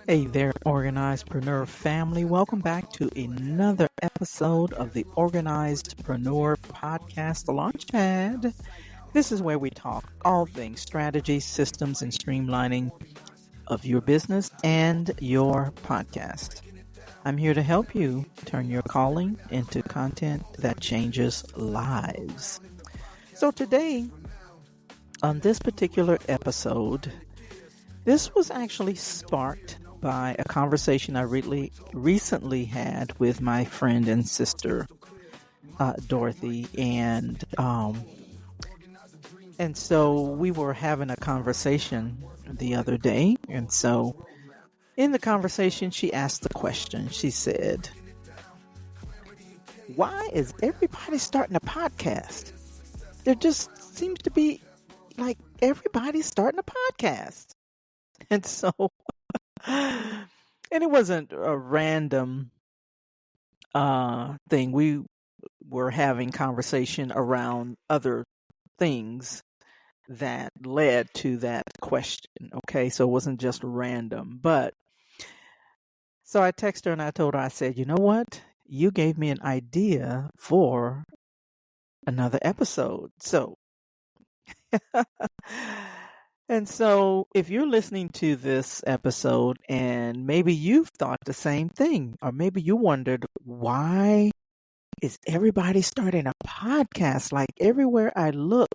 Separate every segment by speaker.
Speaker 1: Hey there, Organizedpreneur family. Welcome back to another episode of the Organizedpreneur Podcast, the Launchpad. This is where we talk all things strategy, systems, and streamlining of your business and your podcast. I'm here to help you turn your calling into content that changes lives. So today, on this particular episode, this was actually sparked by a conversation I recently had with my friend and sister, Dorothy, and so we were having a conversation the other day, and so in the conversation she asked the question. She said, "Why is everybody starting a podcast? There just seems to be like everybody's starting a podcast." And so and it wasn't a random thing. We were having conversation around other things that led to that question. Okay, so it wasn't just random. But so I texted her and I told her, I said, "You know what? You gave me an idea for another episode." So and so if you're listening to this episode and maybe you've thought the same thing, or maybe you wondered, why is everybody starting a podcast? Like everywhere I look,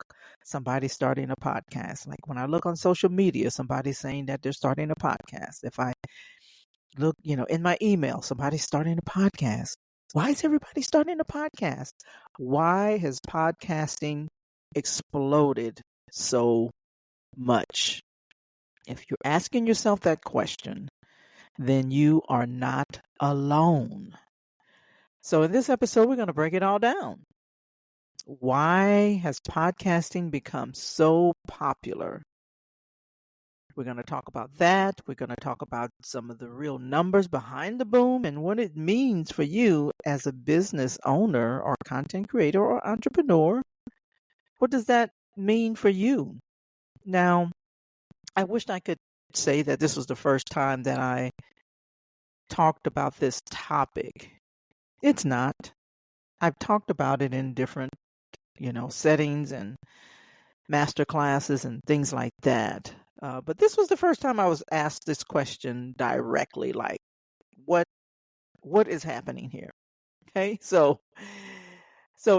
Speaker 1: somebody's starting a podcast. Like when I look on social media, somebody's saying that they're starting a podcast. If I look, in my email, somebody's starting a podcast. Why is everybody starting a podcast? Why has podcasting exploded so much? If you're asking yourself that question, then you are not alone. So in this episode, we're going to break it all down. Why has podcasting become so popular? We're going to talk about that. We're going to talk about some of the real numbers behind the boom and what it means for you as a business owner or content creator or entrepreneur. What does that mean for you? Now, I wished I could say that this was the first time that I talked about this topic. It's not. I've talked about it in different, settings and master classes and things like that. But this was the first time I was asked this question directly, like, what is happening here? Okay, so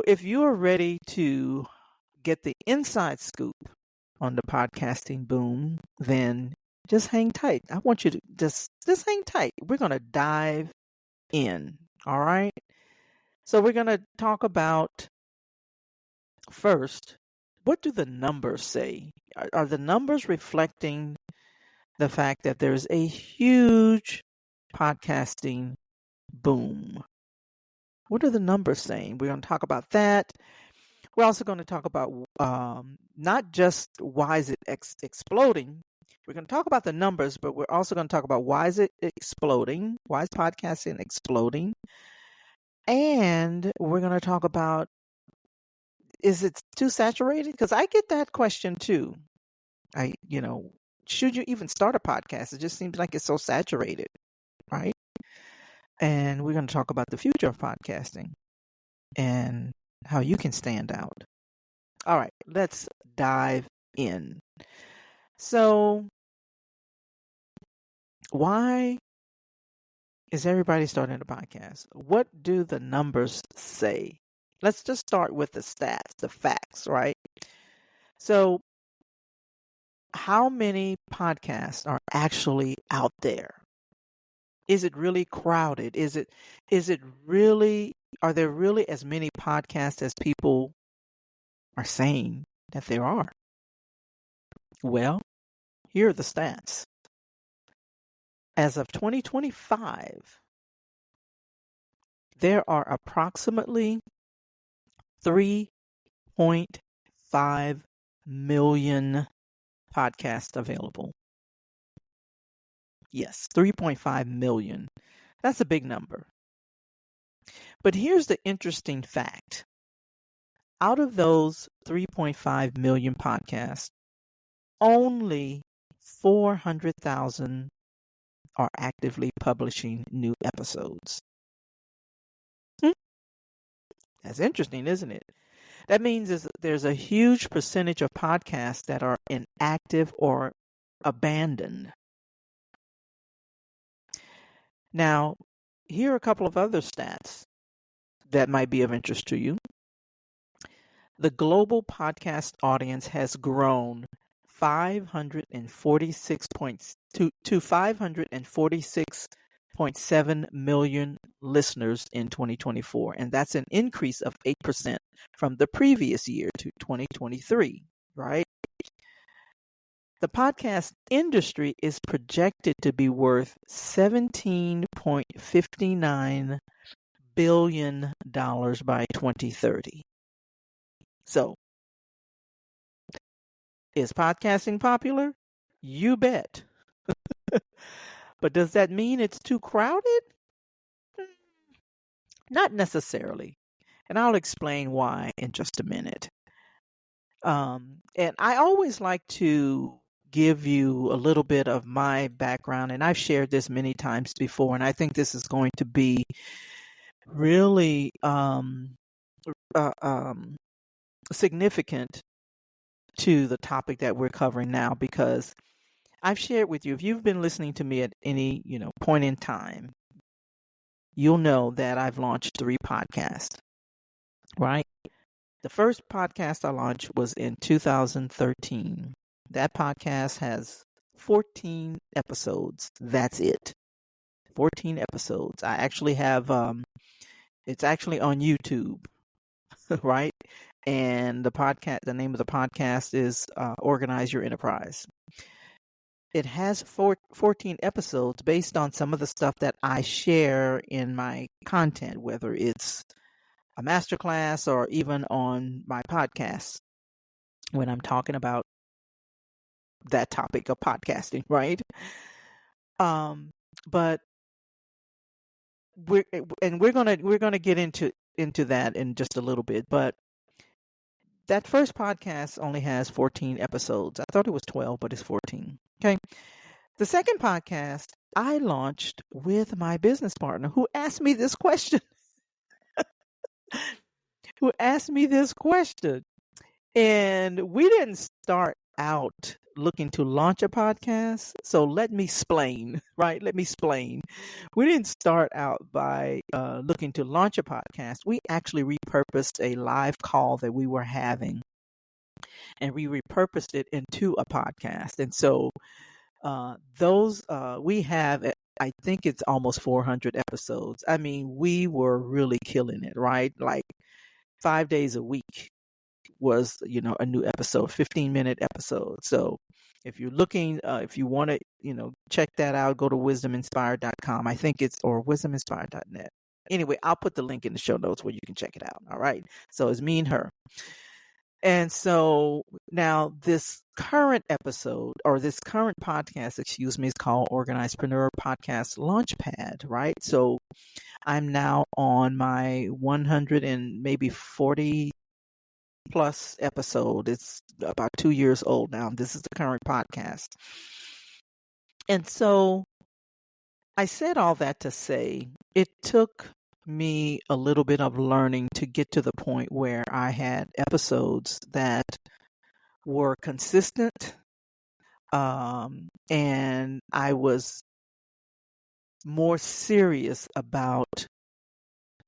Speaker 1: if you are ready to get the inside scoop on the podcasting boom, then just hang tight. I want you to just hang tight. We're going to dive in. All right. So we're going to talk about first, what do the numbers say? Are the numbers reflecting the fact that there's a huge podcasting boom? What are the numbers saying? We're going to talk about that. We're also going to talk about not just why is it exploding. We're going to talk about the numbers, but we're also going to talk about why is it exploding? Why is podcasting exploding? And we're going to talk about, is it too saturated? Because I get that question too. Should you even start a podcast? It just seems like it's so saturated, right? And we're going to talk about the future of podcasting and how you can stand out. All right, let's dive in. So, why is everybody starting a podcast? What do the numbers say? Let's just start with the stats, the facts, right? So, how many podcasts are actually out there? Is it really crowded? Is it really, are there really as many podcasts as people are saying that there are? Well, here are the stats. As of 2025, there are approximately 3.5 million podcasts available. Yes, 3.5 million. That's a big number. But here's the interesting fact. Out of those 3.5 million podcasts, only 400,000 are actively publishing new episodes. That's interesting, isn't it? That means there's a huge percentage of podcasts that are inactive or abandoned. Now, here are a couple of other stats that might be of interest to you. The global podcast audience has grown 546.7 million listeners in 2024, and that's an increase of 8% from the previous year to 2023, right? The podcast industry is projected to be worth $17.59 billion by 2030. So, is podcasting popular? You bet. But does that mean it's too crowded? Not necessarily. And I'll explain why in just a minute. And I always like to give you a little bit of my background, and I've shared this many times before, and I think this is going to be really significant to the topic that we're covering now, because I've shared with you, if you've been listening to me at any point in time, you'll know that I've launched 3 podcasts, right? The first podcast I launched was in 2013. That podcast has 14 episodes. That's it. 14 episodes. I actually have, it's actually on YouTube, right? And the name of the podcast is Organize Your Enterprise. It has 14 episodes based on some of the stuff that I share in my content, whether it's a masterclass or even on my podcast when I'm talking about that topic of podcasting, right? But we're gonna get into that in just a little bit. But that first podcast only has 14 episodes. I thought it was 12, but it's 14. Okay. The second podcast I launched with my business partner who asked me this question. And we didn't start out looking to launch a podcast. So let me explain, right? Let me explain. We didn't start out by looking to launch a podcast. We actually repurposed a live call that we were having, and we repurposed it into a podcast. And so we have, I think it's almost 400 episodes. I mean, we were really killing it, right? Like 5 days a week was, a new episode, 15-minute episode. So if you're looking, if you want to, check that out, go to wisdominspired.com. I think or wisdominspired.net. Anyway, I'll put the link in the show notes where you can check it out. All right. So it's me and her. And so now this current podcast, is called Organizedpreneur Podcast Launchpad, right? So I'm now on my 100 and maybe 40 plus episode. It's about 2 years old now. This is the current podcast. And so I said all that to say it took me a little bit of learning to get to the point where I had episodes that were consistent, and I was more serious about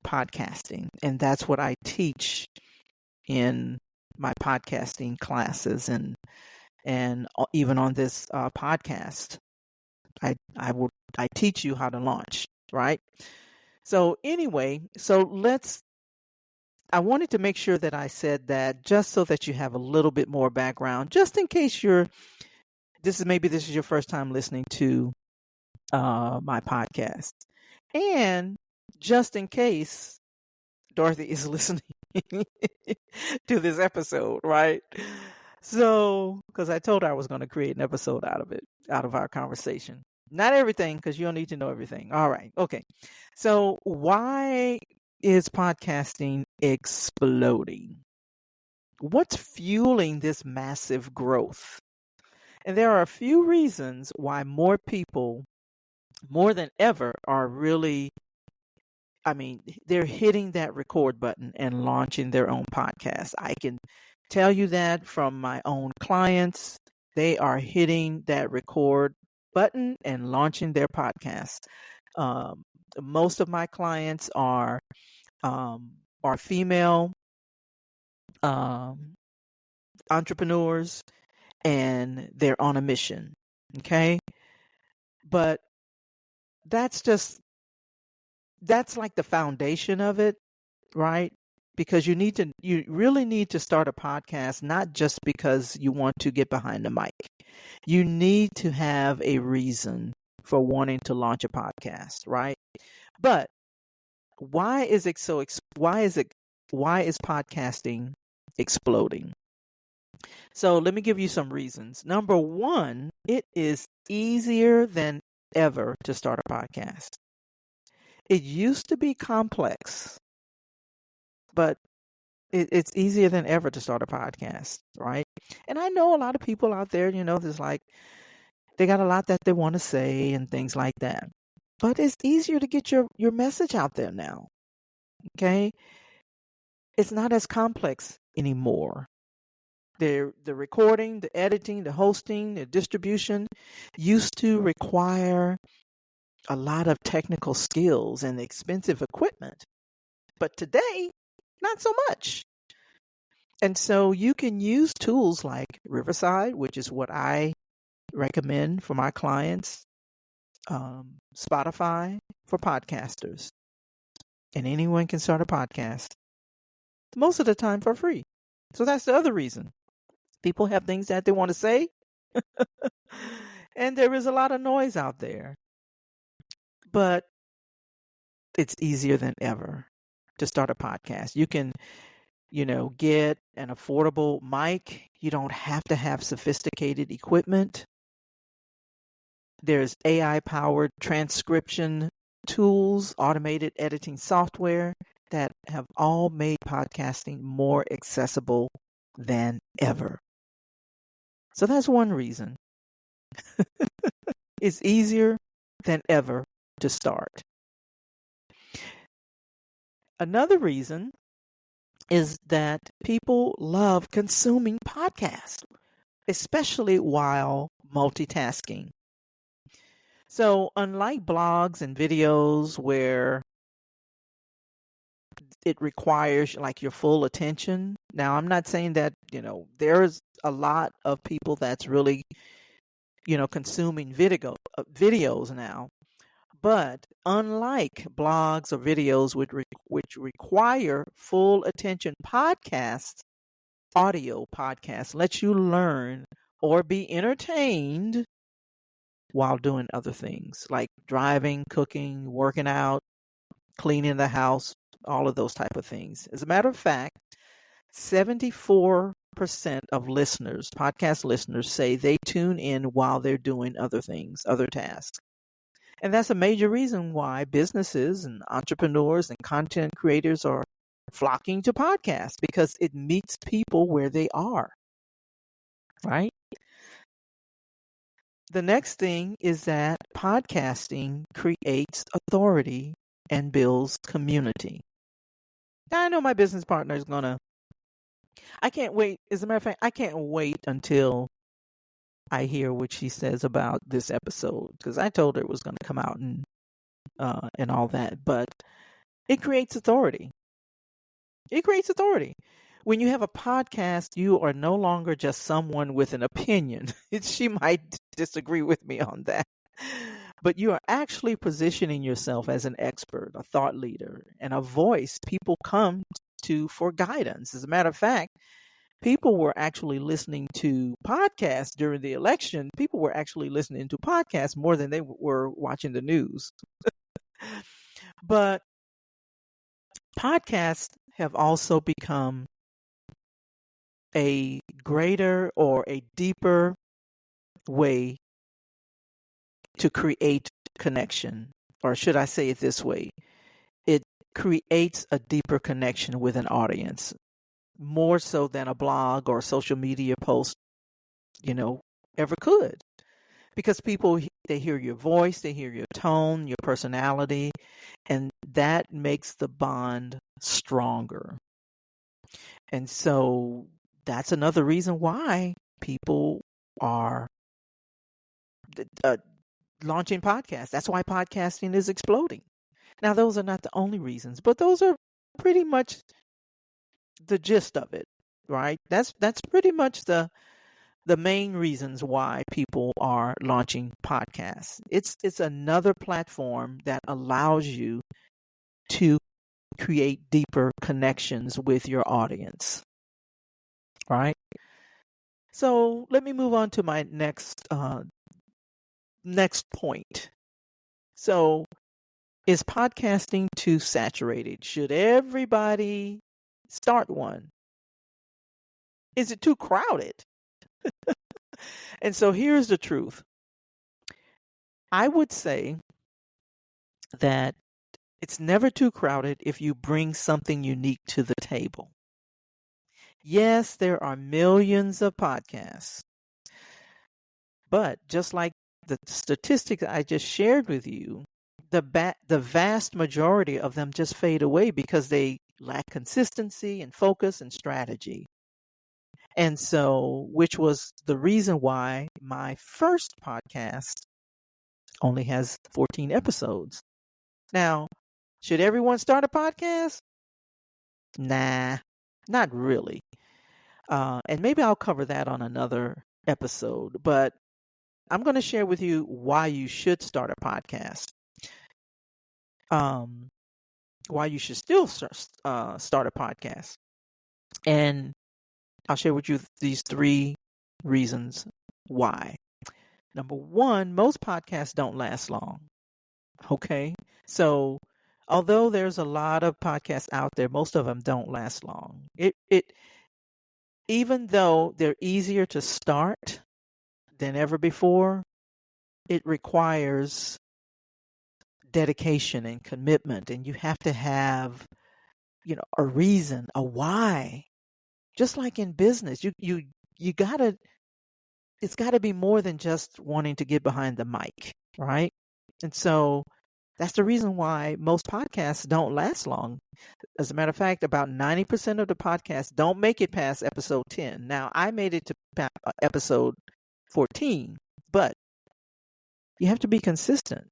Speaker 1: podcasting. And that's what I teach in my podcasting classes, and even on this podcast, I teach you how to launch, right? So anyway, I wanted to make sure that I said that just so that you have a little bit more background, just in case this is your first time listening to my podcast, and just in case Dorothy is listening to this episode, right? So, because I told her I was going to create an episode out of our conversation. Not everything, because you don't need to know everything. All right. Okay. So why is podcasting exploding? What's fueling this massive growth? And there are a few reasons why more people, more than ever, are really, they're hitting that record button and launching their own podcast. I can tell you that from my own clients. They are hitting that record button and launching their podcast. Um, Most of my clients are female um, entrepreneurs, and they're on a mission. Okay, but that's like the foundation of it, right? Because you really need to start a podcast, not just because you want to get behind the mic. You need to have a reason for wanting to launch a podcast, right? But why is podcasting exploding? So let me give you some reasons. Number one, it is easier than ever to start a podcast. It used to be complex, but it's easier than ever to start a podcast, right? And I know a lot of people out there, there's like, they got a lot that they want to say and things like that. But it's easier to get your message out there now, okay? It's not as complex anymore. The recording, the editing, the hosting, the distribution used to require a lot of technical skills and expensive equipment. But today, not so much. And so you can use tools like Riverside, which is what I recommend for my clients, Spotify for podcasters. And anyone can start a podcast, most of the time for free. So that's the other reason. People have things that they want to say, and there is a lot of noise out there. But it's easier than ever to start a podcast. You can, get an affordable mic. You don't have to have sophisticated equipment. There's AI-powered transcription tools, automated editing software that have all made podcasting more accessible than ever. So that's one reason. It's easier than ever to start. Another reason is that people love consuming podcasts, especially while multitasking. So unlike blogs and videos where it requires like your full attention. Now, I'm not saying that, there's a lot of people that's really, consuming videos now. But unlike blogs or videos which require full attention, audio podcasts lets you learn or be entertained while doing other things like driving, cooking, working out, cleaning the house, all of those type of things. As a matter of fact, 74% of podcast listeners say they tune in while they're doing other things, other tasks. And that's a major reason why businesses and entrepreneurs and content creators are flocking to podcasts, because it meets people where they are, right? The next thing is that podcasting creates authority and builds community. Now, I know my business partner is I can't wait. As a matter of fact, I can't wait until I hear what she says about this episode, because I told her it was going to come out and all that. But it creates authority. It creates authority. When you have a podcast, you are no longer just someone with an opinion. She might disagree with me on that. But you are actually positioning yourself as an expert, a thought leader, and a voice people come to for guidance. As a matter of fact, people were actually listening to podcasts during the election. People were actually listening to podcasts more than they were watching the news. But podcasts have also become a greater or a deeper way to create connection. Or should I say it this way? It creates a deeper connection with an audience. more so than a blog or a social media post, ever could. Because people, they hear your voice, they hear your tone, your personality, and that makes the bond stronger. And so that's another reason why people are launching podcasts. That's why podcasting is exploding. Now, those are not the only reasons, but those are pretty much the gist of it, right? That's pretty much the main reasons why people are launching podcasts. It's another platform that allows you to create deeper connections with your audience, right? So let me move on to my next point. So, is podcasting too saturated? Should everybody start one? Is it too crowded? And so here's the truth. I would say that it's never too crowded if you bring something unique to the table. Yes, there are millions of podcasts, but just like the statistics I just shared with you, the vast majority of them just fade away because they lack consistency and focus and strategy. And so, which was the reason why my first podcast only has 14 episodes. Now, should everyone start a podcast? Nah, not really. And maybe I'll cover that on another episode, but I'm going to share with you why you should start a podcast. Why you should still start a podcast. And I'll share with you these 3 reasons why. Number 1, most podcasts don't last long. Okay? So, although there's a lot of podcasts out there, most of them don't last long. Even though they're easier to start than ever before, it requires dedication and commitment, and you have to have, a reason, a why. Just like in business, you gotta, it's gotta be more than just wanting to get behind the mic, right? And so that's the reason why most podcasts don't last long. As a matter of fact, about 90% of the podcasts don't make it past episode 10. Now, I made it to episode 14, but you have to be consistent.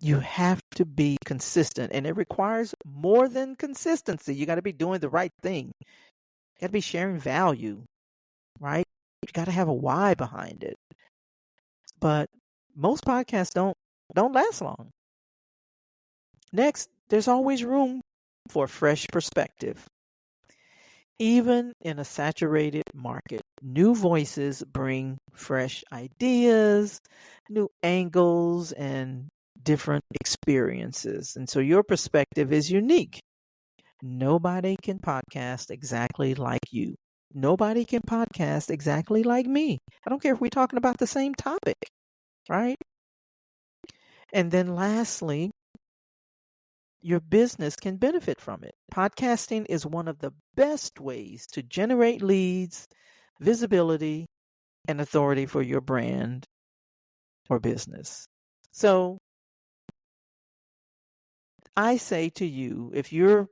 Speaker 1: You have to be consistent, and it requires more than consistency. You got to be doing the right thing. You got to be sharing value, right? You got to have a why behind it. But most podcasts don't last long. Next, there's always room for fresh perspective. Even in a saturated market, new voices bring fresh ideas, new angles, and different experiences. And so your perspective is unique. Nobody can podcast exactly like you. Nobody can podcast exactly like me. I don't care if we're talking about the same topic, right? And then lastly, your business can benefit from it. Podcasting is one of the best ways to generate leads, visibility, and authority for your brand or business. So I say to you, if you're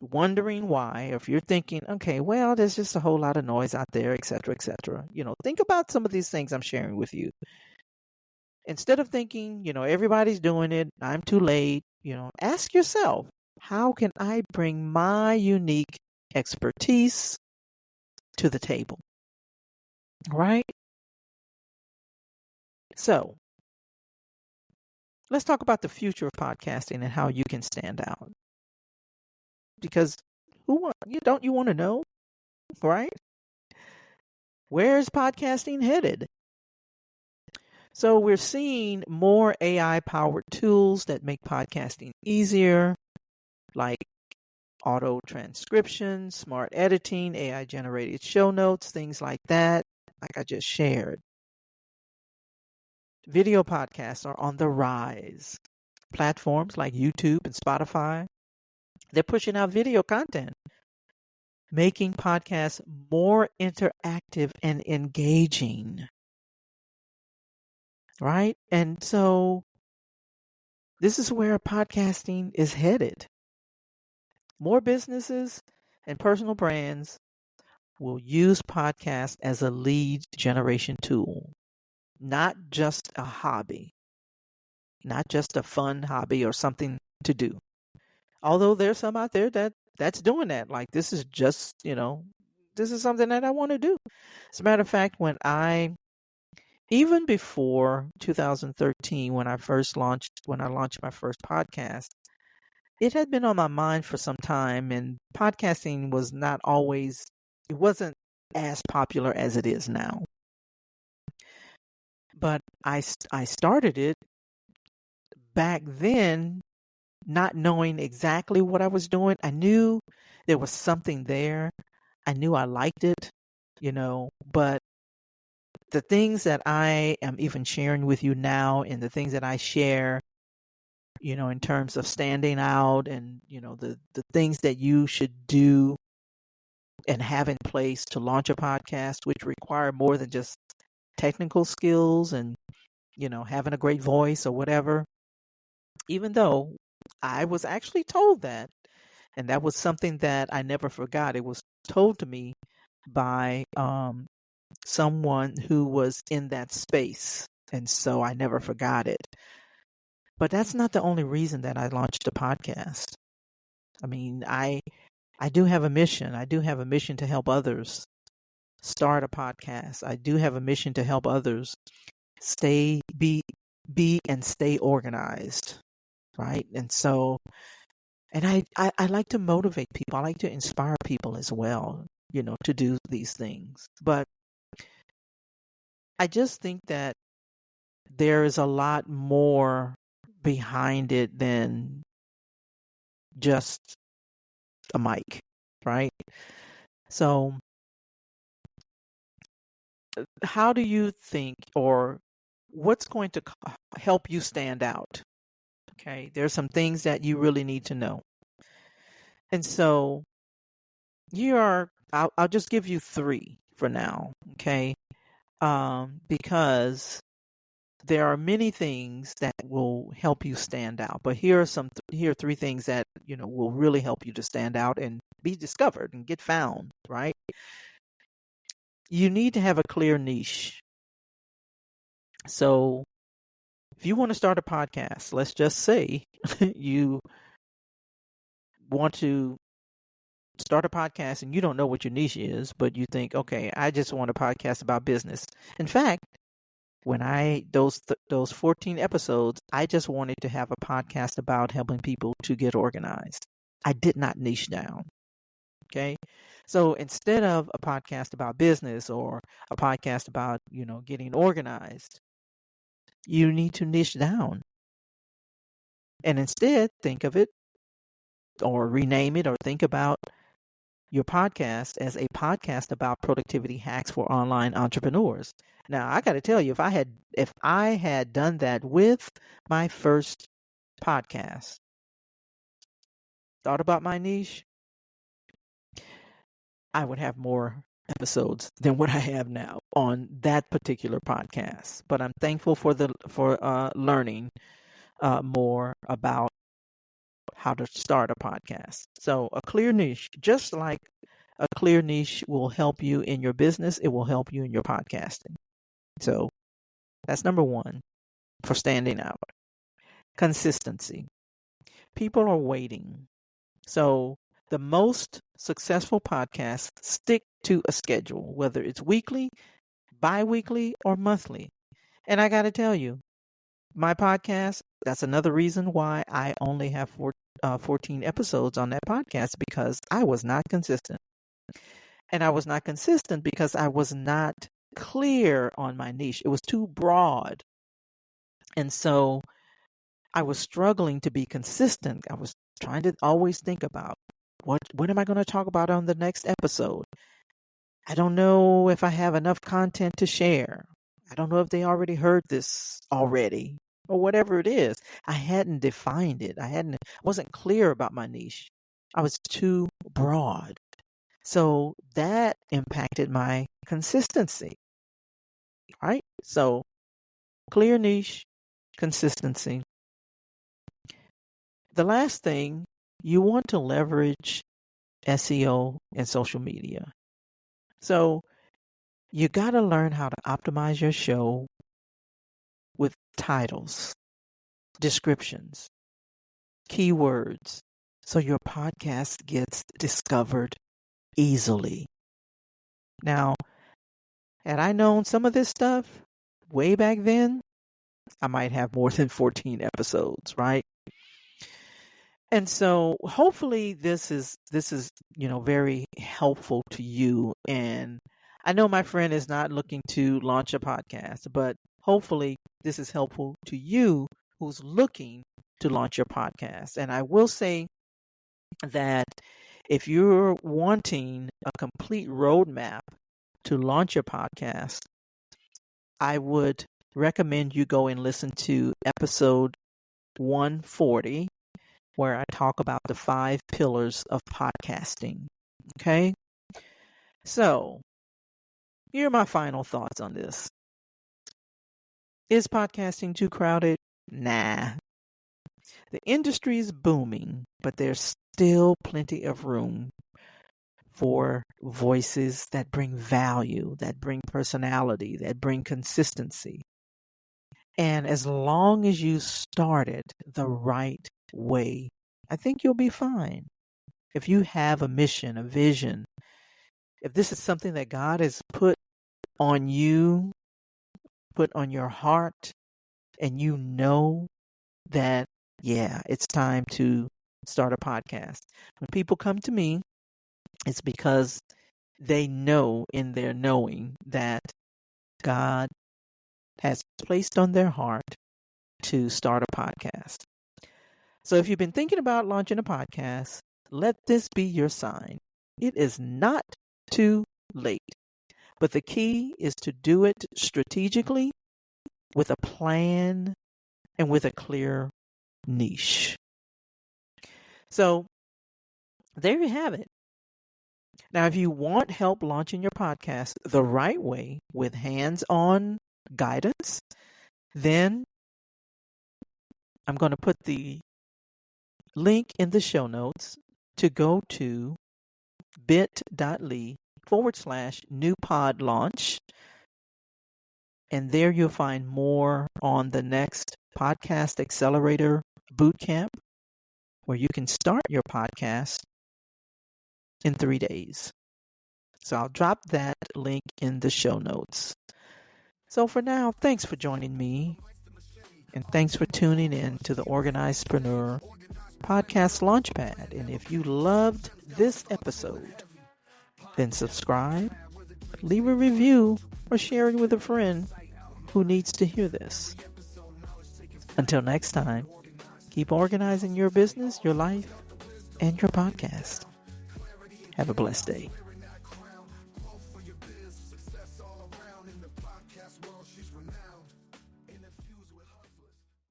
Speaker 1: wondering why, or if you're thinking, okay, well, there's just a whole lot of noise out there, et cetera, think about some of these things I'm sharing with you. Instead of thinking, everybody's doing it, I'm too late, ask yourself, how can I bring my unique expertise to the table? Right? So, let's talk about the future of podcasting and how you can stand out. Because don't you want to know, right? Where is podcasting headed? So we're seeing more AI-powered tools that make podcasting easier, like auto transcription, smart editing, AI-generated show notes, things like that, like I just shared. Video podcasts are on the rise. Platforms like YouTube and Spotify, they're pushing out video content. making podcasts more interactive and engaging, right? And so this is where podcasting is headed. More businesses and personal brands will use podcasts as a lead generation tool, not just a hobby, not just a fun hobby or something to do. Although there's some out there that's doing that. Like, this is just, this is something that I want to do. As a matter of fact, even before 2013, when I launched my first podcast, it had been on my mind for some time, and podcasting it wasn't as popular as it is now. But I started it back then, not knowing exactly what I was doing. I knew there was something there. I knew I liked it, but the things that I am even sharing with you now and the things that I share, in terms of standing out and, the things that you should do and have in place to launch a podcast, which require more than just technical skills and, having a great voice or whatever. Even though I was actually told that, and that was something that I never forgot. It was told to me by someone who was in that space, and so I never forgot it. But that's not the only reason that I launched a podcast. I mean, I do have a mission. I do have a mission to help others start a podcast. I do have a mission to help others be and stay organized, right? And so, and I like to motivate people. I like to inspire people as well, to do these things. But I just think that there is a lot more behind it than just a mic, right? So how do you think, or what's going to help you stand out? Okay, there's some things that you really need to know. And so I'll just give you 3 for now, okay? Because there are many things that will help you stand out, but here are 3 things that will really help you to stand out and be discovered and get found, right? You need to have a clear niche. So if you want to start a podcast, let's just say you want to start a podcast and you don't know what your niche is, but you think, okay, I just want a podcast about business. In fact, when those 14 episodes, I just wanted to have a podcast about helping people to get organized. I did not niche down. Okay. So instead of a podcast about business or a podcast about, getting organized, you need to niche down. And instead think of it or rename it or think about your podcast as a podcast about productivity hacks for online entrepreneurs. Now, I got to tell you, if I had done that with my first podcast, thought about my niche, I would have more episodes than what I have now on that particular podcast. But I'm thankful for learning more about how to start a podcast. So a clear niche, just like a clear niche will help you in your business, it will help you in your podcasting. So that's number 1 for standing out. Consistency. People are waiting. So the most successful podcasts stick to a schedule, whether it's weekly, bi-weekly, or monthly. And I got to tell you, my podcast, that's another reason why I only have 14 episodes on that podcast, because I was not consistent. And I was not consistent because I was not clear on my niche. It was too broad. And so I was struggling to be consistent. I was trying to always think about what am I going to talk about on the next episode? I don't know if I have enough content to share. I don't know if they already heard this already or whatever it is. I hadn't defined it. I wasn't clear about my niche. I was too broad. So that impacted my consistency, right? So clear niche, consistency. The last thing, you want to leverage SEO and social media. So you got to learn how to optimize your show with titles, descriptions, keywords, so your podcast gets discovered easily. Now, had I known some of this stuff way back then, I might have more than 14 episodes, right? And so hopefully this is very helpful to you. And I know my friend is not looking to launch a podcast, but hopefully this is helpful to you who's looking to launch your podcast. And I will say that if you're wanting a complete roadmap to launch your podcast, I would recommend you go and listen to episode 140, where I talk about the 5 pillars of podcasting. Okay? So, here are my final thoughts on this. Is podcasting too crowded? Nah. The industry is booming, but there's still plenty of room for voices that bring value, that bring personality, that bring consistency. And as long as you start it the right way, I think you'll be fine. If you have a mission, a vision, if this is something that God has put on you, put on your heart, and you know that, yeah, it's time to start a podcast. When people come to me, it's because they know in their knowing that God has placed on their heart to start a podcast. So if you've been thinking about launching a podcast, let this be your sign. It is not too late, but the key is to do it strategically, with a plan, and with a clear niche. So there you have it. Now, if you want help launching your podcast the right way with hands-on guidance, then I'm going to put the link in the show notes to go to bit.ly/new pod launch. And there you'll find more on the next Podcast Accelerator Bootcamp, where you can start your podcast in 3 days. So I'll drop that link in the show notes. So for now, thanks for joining me. And thanks for tuning in to the Organizedpreneur Podcast Launchpad. And if you loved this episode, then subscribe, leave a review, or share it with a friend who needs to hear this. Until next time, keep organizing your business, your life, and your podcast. Have a blessed day.